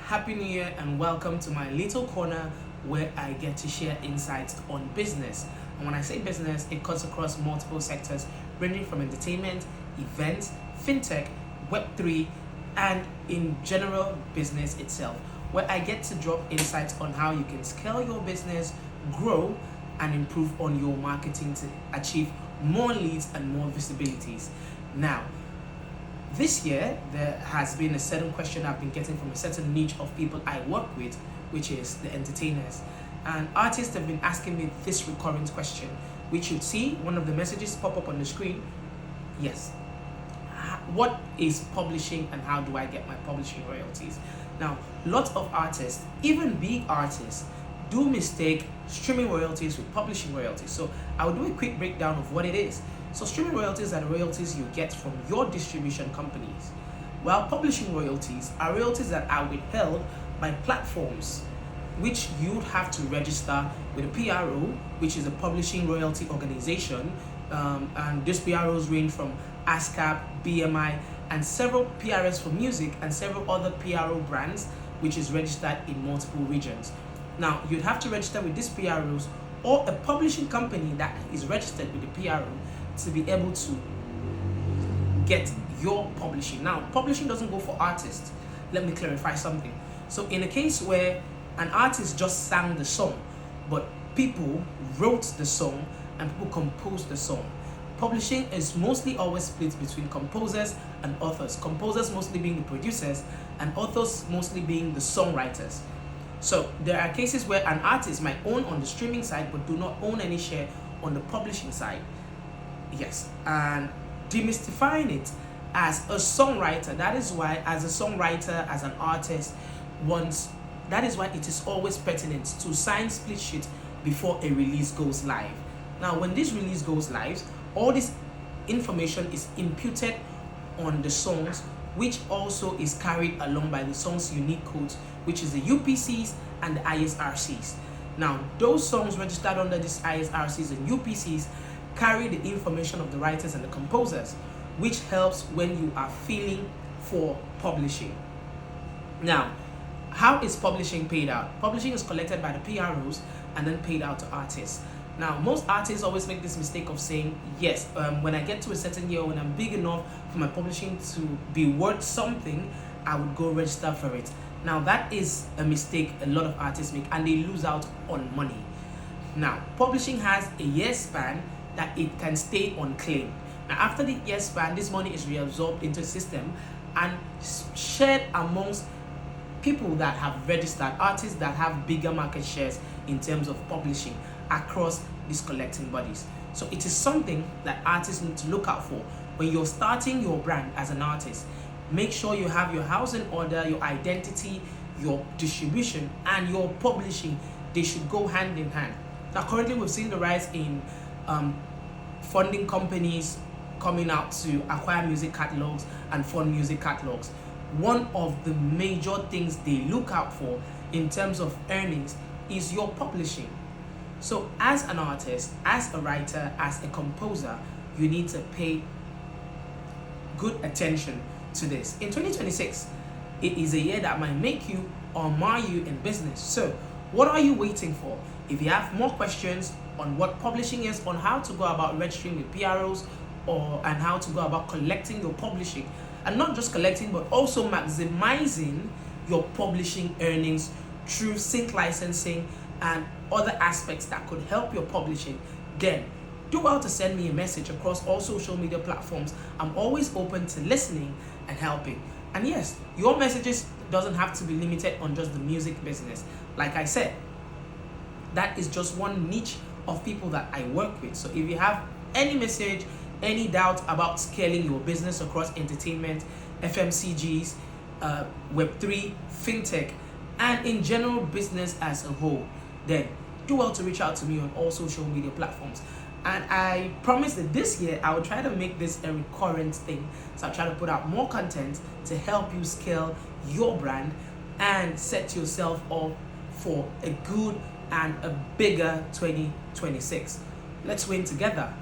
Happy New Year and welcome to my little corner where I get to share insights on business. And when I say business, it cuts across multiple sectors ranging from entertainment, events, fintech, Web3, and in general business itself, where I get to drop insights on how you can scale your business, grow, and improve on your marketing to achieve more leads and more visibilities. Now, this year, there has been a certain question I've been getting from a certain niche of people I work with, which is the entertainers. And artists have been asking me this recurrent question, which you'd see one of the messages pop up on the screen. Yes. What is publishing and how do I get my publishing royalties? Now, lots of artists, even big artists, do mistake streaming royalties with publishing royalties. So I'll do a quick breakdown of what it is. So streaming royalties are the royalties you get from your distribution companies, while publishing royalties are royalties that are withheld by platforms, which you'd have to register with a PRO, which is a publishing royalty organization, and these PROs range from ASCAP, BMI, and several PRS for music and several other PRO brands, which is registered in multiple regions. Now, you'd have to register with these PROs or a publishing company that is registered with the PRO to be able to get your publishing. Now, publishing doesn't go for artists. Let me clarify something. So in a case where an artist just sang the song, but people wrote the song and people composed the song, publishing is mostly always split between composers and authors. Composers mostly being the producers and authors mostly being the songwriters. So there are cases where an artist might own on the streaming side but do not own any share on the publishing side. Yes, and demystifying it as a songwriter, that is why as a songwriter, as an artist, that is why it is always pertinent to sign split sheet before a release goes live. Now, when this release goes live, all this information is imputed on the songs, which also is carried along by the song's unique codes, which is the UPCs and the ISRCs. Now, those songs registered under these ISRCs and UPCs carry the information of the writers and the composers, which helps when you are filing for publishing. Now, how is publishing paid out? Publishing is collected by the PROs and then paid out to artists. Now, most artists always make this mistake of saying, yes, when I get to a certain year, when I'm big enough for my publishing to be worth something, I would go register for it. Now, that is a mistake a lot of artists make and they lose out on money. Now, publishing has a year span that it can stay unclaimed. Now, after the year span, this money is reabsorbed into the system and shared amongst people that have registered, artists that have bigger market shares in terms of publishing across these collecting bodies. So it is something that artists need to look out for when you're starting your brand as an artist. Make sure you have your house in order, your identity, your distribution, and your publishing. They should go hand in hand. Now, currently we've seen the rise in funding companies coming out to acquire music catalogs and fund music catalogs. One of the major things they look out for in terms of earnings is your publishing. So as an artist, as a writer, as a composer, you need to pay good attention to this. In 2026, it is a year that might make you or mar you in business. So what are you waiting for? If you have more questions on what publishing is, on how to go about registering with PROs, and how to go about collecting your publishing, and not just collecting but also maximizing your publishing earnings through sync licensing and other aspects that could help your publishing, then do well to send me a message across all social media platforms. I'm always open to listening and helping. And yes, your messages doesn't have to be limited on just the music business. Like I said, that is just one niche of people that I work with. So if you have any message, any doubt about scaling your business across entertainment, FMCGs, Web3, fintech, and in general business as a whole, then do well to reach out to me on all social media platforms. And I promise that this year I will try to make this a recurrent thing. So I'll try to put out more content to help you scale your brand and set yourself up for a good and a bigger 2026. Let's win together.